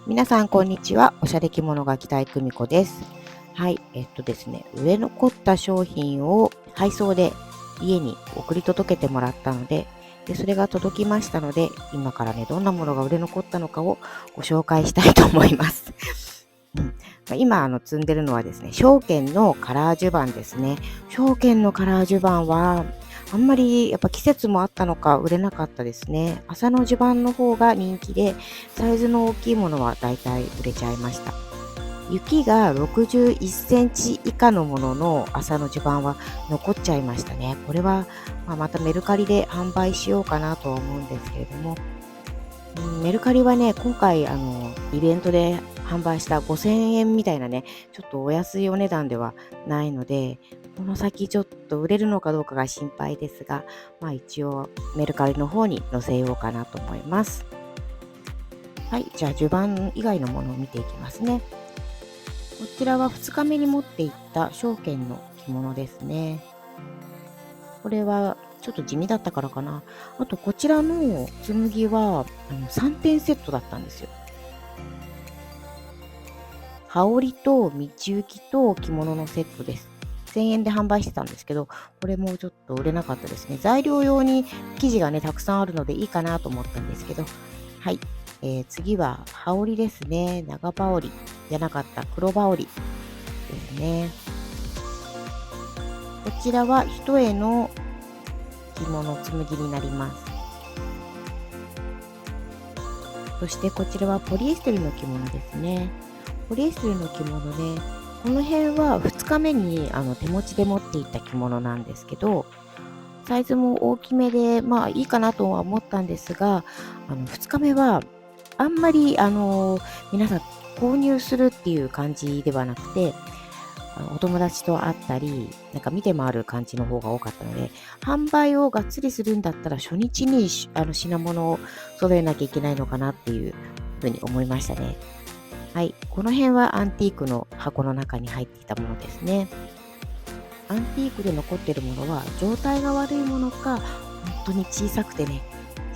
皆さん、こんにちは。おしゃれ着物が着たい久美子です。はい、ですね、売れ残った商品を配送で家に送り届けてもらったので、それが届きましたので、今からね、どんなものが売れ残ったのかをご紹介したいと思います。今、積んでるのはですね、証券のカラー襦袢ですね。証券のカラー襦袢は、あんまりやっぱ季節もあったのか売れなかったですね。麻の襦袢の方が人気で、サイズの大きいものはだいたい売れちゃいました。雪が61センチ以下のものの麻の襦袢は残っちゃいましたね。これは、またメルカリで販売しようかなとは思うんですけれども、メルカリはね、今回イベントで販売した5000円みたいなね、ちょっとお安いお値段ではないので、この先ちょっと売れるのかどうかが心配ですが、一応メルカリの方に載せようかなと思います。はい、じゃあ襦袢以外のものを見ていきますね。こちらは2日目に持っていった証券の着物ですね。これはちょっと地味だったからかな。あとこちらの紬は3点セットだったんですよ。羽織と道行きと着物のセットです。1000円で販売してたんですけど、これもちょっと売れなかったですね。材料用に生地がね、たくさんあるのでいいかなと思ったんですけど、はい。次は羽織ですね。長羽織じゃなかった黒羽織ですね。こちらは一重の着物紬になります。そしてこちらはポリエステルの着物ですね。ポリエステルの着物で、この辺は2日目に手持ちで持っていった着物なんですけど、サイズも大きめで、いいかなとは思ったんですが、2日目はあんまり皆さん購入するっていう感じではなくて、お友達と会ったり、なんか見て回る感じの方が多かったので、販売をがっつりするんだったら初日に品物を揃えなきゃいけないのかなっていうふうに思いましたね。はい。この辺はアンティークの箱の中に入っていたものですね。アンティークで残っているものは状態が悪いものか、本当に小さくてね、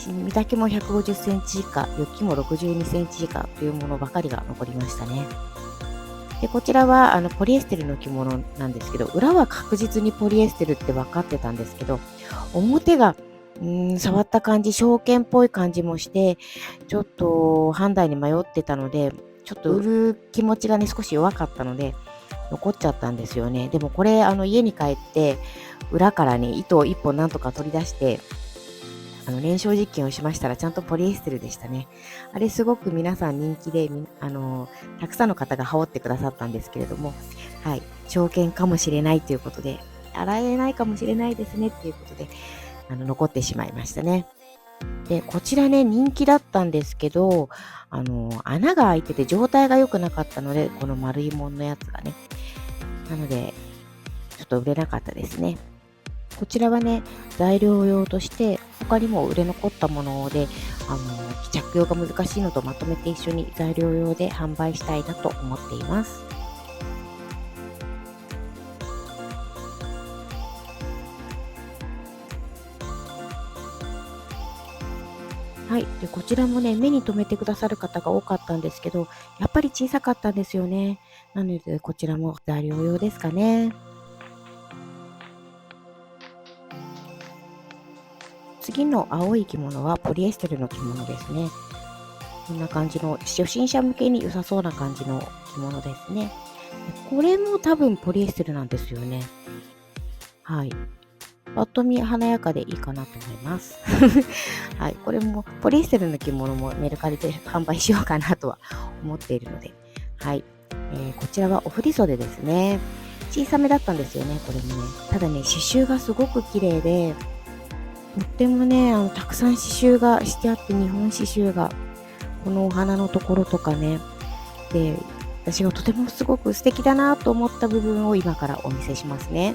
身丈も150センチ以下、雪も62センチ以下というものばかりが残りましたね。で、こちらはポリエステルの着物なんですけど、裏は確実にポリエステルって分かってたんですけど、表が触った感じ、証券っぽい感じもして、ちょっと判断に迷ってたので、ちょっと売る気持ちがね、少し弱かったので、残っちゃったんですよね。でもこれ、家に帰って、裏からね、糸を1本なんとか取り出して、燃焼実験をしましたら、ちゃんとポリエステルでしたね。あれすごく皆さん人気で、たくさんの方が羽織ってくださったんですけれども、はい、証券かもしれないということで、洗えないかもしれないですねっていうことで、残ってしまいましたね。で、こちらね、人気だったんですけど、穴が開いてて状態が良くなかったので、この丸いもんのやつがね。なので、ちょっと売れなかったですね。こちらはね、材料用として、他にも売れ残ったもので、着用が難しいのとまとめて一緒に材料用で販売したいなと思っています。はい。で、こちらもね、目に留めてくださる方が多かったんですけど、やっぱり小さかったんですよね。なので、こちらも材料用ですかね。次の青い着物はポリエステルの着物ですね。こんな感じの初心者向けに良さそうな感じの着物ですね。これも多分ポリエステルなんですよね。はい。ぱっと見華やかでいいかなと思います。はい。これもポリエステルの着物もメルカリで販売しようかなとは思っているので。はい。こちらはお振袖ですね。小さめだったんですよね、これもね。ただね、刺繍がすごく綺麗で、とってもね、たくさん刺繍がしてあって、日本刺繍が、このお花のところとかね、で、私がとてもすごく素敵だなと思った部分を今からお見せしますね。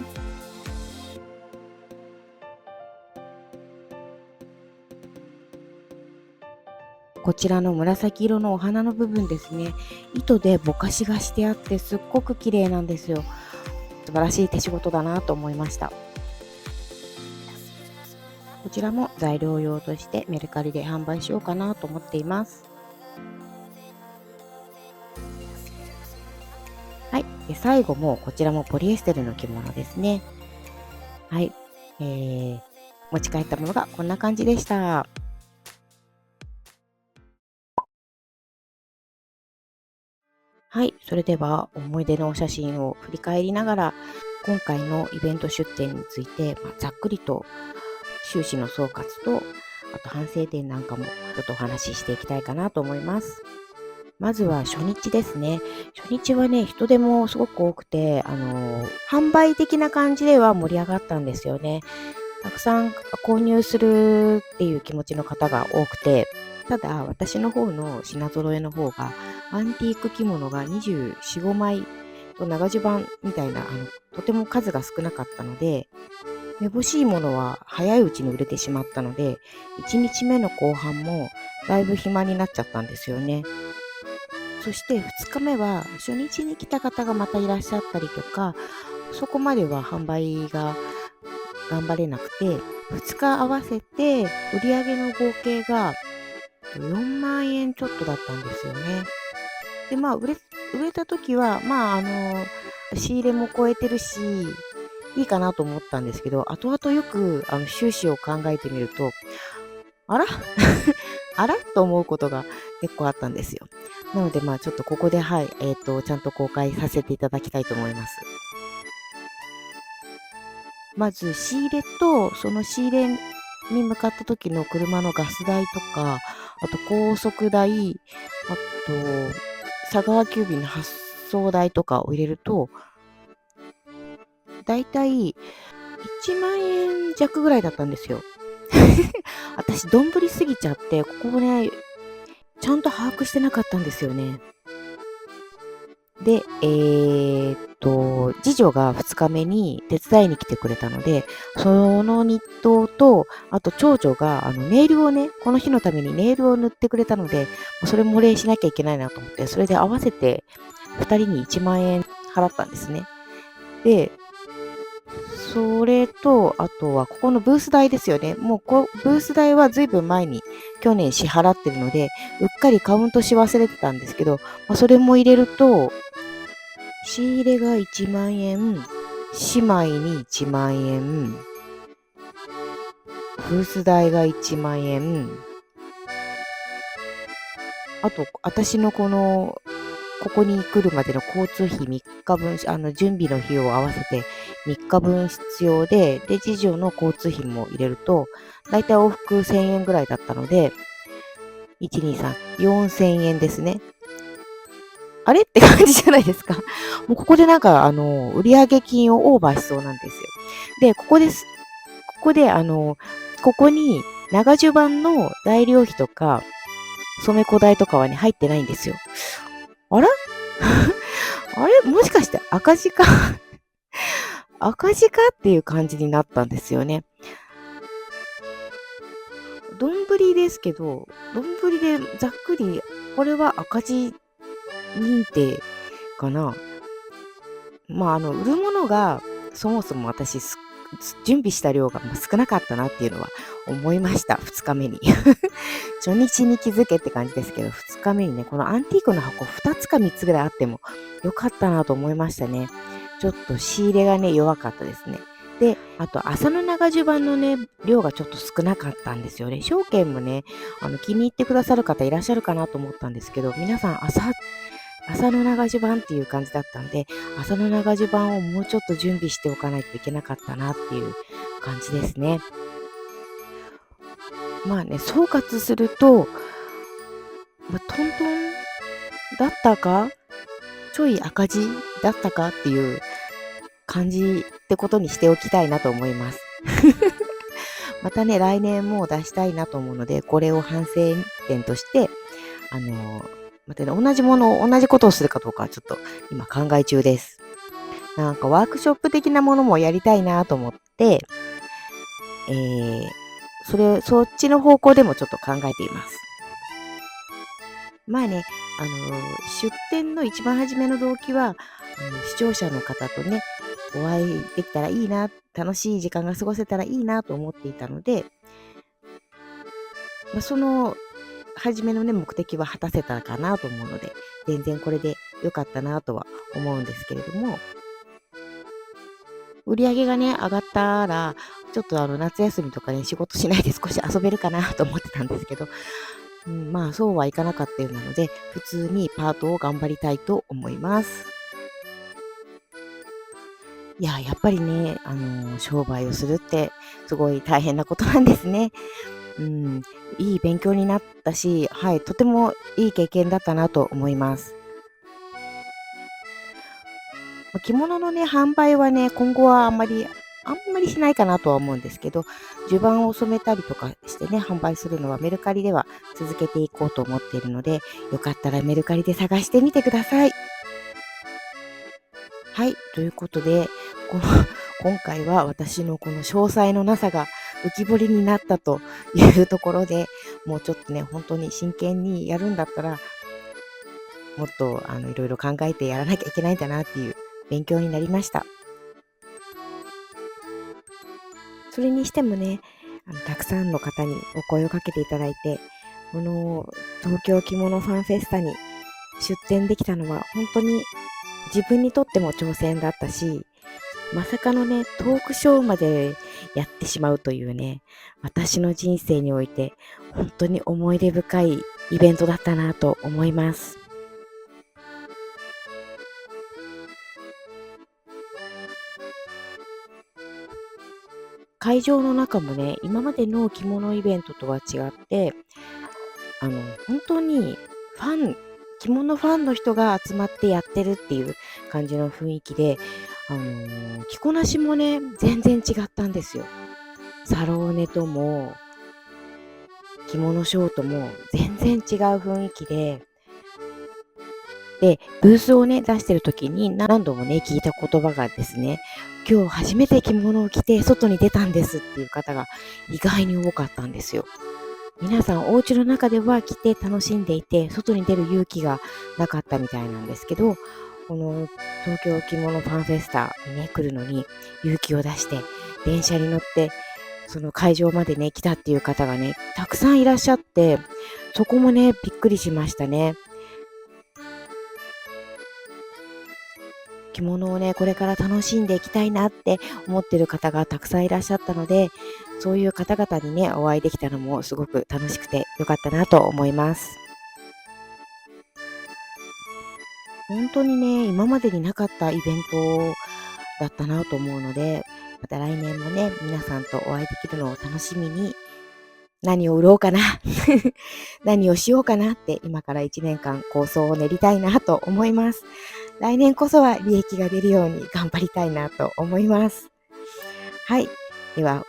こちらの紫色のお花の部分ですね。糸でぼかしがしてあってすっごく綺麗なんですよ。素晴らしい手仕事だなと思いました。こちらも材料用としてメルカリで販売しようかなと思っています。で、最後もこちらもポリエステルの着物ですね。はい。持ち帰ったものがこんな感じでした。はい。それでは思い出のお写真を振り返りながら、今回のイベント出店について、ざっくりと収支の総括と、あと反省点なんかもちょっとお話ししていきたいかなと思います。まずは初日ですね。初日はね、人手もすごく多くて、販売的な感じでは盛り上がったんですよね。たくさん購入するっていう気持ちの方が多くて、ただ私の方の品揃えの方が、アンティーク着物が24、5枚と長襦袢みたいな、とても数が少なかったので、めぼしいものは早いうちに売れてしまったので、1日目の後半もだいぶ暇になっちゃったんですよね。そして2日目は初日に来た方がまたいらっしゃったりとか、そこまでは販売が頑張れなくて、2日合わせて売上の合計が4万円ちょっとだったんですよね。で、売れた時は、仕入れも超えてるし、いいかなと思ったんですけど、後々よく収支を考えてみると、あらあらと思うことが結構あったんですよ。なので、ちょっとここで、はい、ちゃんと公開させていただきたいと思います。まず、仕入れと、その仕入れに向かった時の車のガス代とか、あと高速代、あと、佐川急便の発送代とかを入れると、だいたい1万円弱ぐらいだったんですよ。私、どんぶりすぎちゃって、ここをね、ちゃんと把握してなかったんですよね。で、次女が2日目に手伝いに来てくれたので、その日当と、あと長女がネイルをね、この日のためにネイルを塗ってくれたので、それもお礼しなきゃいけないなと思って、それで合わせて2人に1万円払ったんですね。で、それと、あとはここのブース代ですよね。もうブース代はずいぶん前に去年支払ってるので、うっかりカウントし忘れてたんですけど、それも入れると、仕入れが1万円、姉妹に1万円、ブース代が1万円、あと、私のここに来るまでの交通費3日分、準備の費用を合わせて3日分必要で、次女の交通費も入れると、だいたい往復1000円ぐらいだったので、1、2、3、4000円ですね。あれって感じじゃないですか。もうここで売上金をオーバーしそうなんですよ。で、ここに長襦袢の材料費とか、染め子代とかはね、入ってないんですよ。あらあれもしかして赤字か赤字かっていう感じになったんですよね。丼ですけど、丼でざっくり、これは赤字認定かな。売るものが、そもそも準備した量が少なかったなっていうのは思いました。2日目に。初日に気づけって感じですけど、2日目にね、このアンティークの箱2つか3つぐらいあってもよかったなと思いましたね。ちょっと仕入れがね、弱かったですね。で、あと、麻の長襦袢のね、量がちょっと少なかったんですよね。証券もね、気に入ってくださる方いらっしゃるかなと思ったんですけど、皆さん、麻の長襦袢っていう感じだったんで、麻の長襦袢をもうちょっと準備しておかないといけなかったなっていう感じですね。総括すると、トントンだったか、ちょい赤字だったかっていう感じってことにしておきたいなと思います。またね、来年も出したいなと思うので、これを反省点として、またね、同じことをするかどうかはちょっと今考え中です。ワークショップ的なものもやりたいなと思って、そっちの方向でもちょっと考えています。出店の一番初めの動機は、視聴者の方とね、お会いできたらいいな、楽しい時間が過ごせたらいいなと思っていたので、その初めのね、目的は果たせたかなと思うので、全然これで良かったなとは思うんですけれども、売り上げがね、上がったら、ちょっと夏休みとかね、仕事しないで少し遊べるかなと思ってたんですけど、まあそうはいかなかったようなので、普通にパートを頑張りたいと思います。いや、やっぱりね、商売をするってすごい大変なことなんですね。うん、いい勉強になったし、はい、とてもいい経験だったなと思います。着物のね、販売はね、今後はあんまりしないかなとは思うんですけど、襦袢を染めたりとかしてね、販売するのはメルカリでは続けていこうと思っているので、よかったらメルカリで探してみてください。はい、ということで、この今回は私のこの詳細のなさが浮き彫りになったというところで、もうちょっとね、本当に真剣にやるんだったら、もっといろいろ考えてやらなきゃいけないんだなっていう勉強になりました。それにしてもね、たくさんの方にお声をかけていただいて、この東京着物ファンフェスタに出展できたのは本当に自分にとっても挑戦だったし、まさかのね、トークショーまでやってしまうというね、私の人生において本当に思い出深いイベントだったなと思います。会場の中もね、今までの着物イベントとは違って、本当にファン着物ファンの人が集まってやってるっていう感じの雰囲気で、着こなしもね、全然違ったんですよ。サローネとも、着物ショーとも全然違う雰囲気で、ブースをね、出してる時に何度もね、聞いた言葉がですね、今日初めて着物を着て外に出たんですっていう方が意外に多かったんですよ。皆さんお家の中では着て楽しんでいて、外に出る勇気がなかったみたいなんですけど、この東京着物ファンフェスタにね、来るのに勇気を出して、電車に乗って、その会場までね、来たっていう方がね、たくさんいらっしゃって、そこもね、びっくりしましたね。着物をね、これから楽しんでいきたいなって思ってる方がたくさんいらっしゃったので、そういう方々にね、お会いできたのもすごく楽しくてよかったなと思います。本当にね、今までになかったイベントだったなと思うので、また来年もね、皆さんとお会いできるのを楽しみに、何を売ろうかな何をしようかなって今から1年間構想を練りたいなと思います。来年こそは利益が出るように頑張りたいなと思います。はい。では、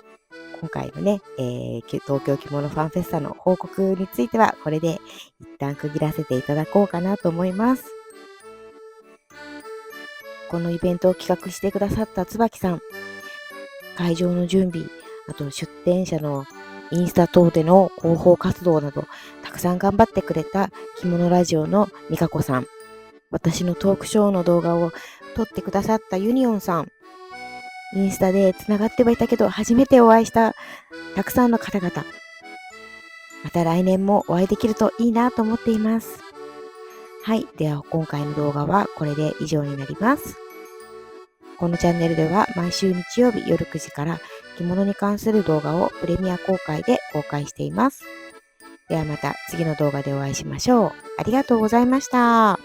今回のね、東京着物ファンフェスタの報告についてはこれで一旦区切らせていただこうかなと思います。このイベントを企画してくださった椿さん、会場の準備、あと出展者のインスタ等での広報活動など、たくさん頑張ってくれた着物ラジオのみかこさん、私のトークショーの動画を撮ってくださったユニオンさん、インスタでつながってはいたけど、初めてお会いしたたくさんの方々、また来年もお会いできるといいなと思っています。はい。では、今回の動画はこれで以上になります。このチャンネルでは毎週日曜日夜9時から着物に関する動画をプレミア公開で公開しています。ではまた次の動画でお会いしましょう。ありがとうございました。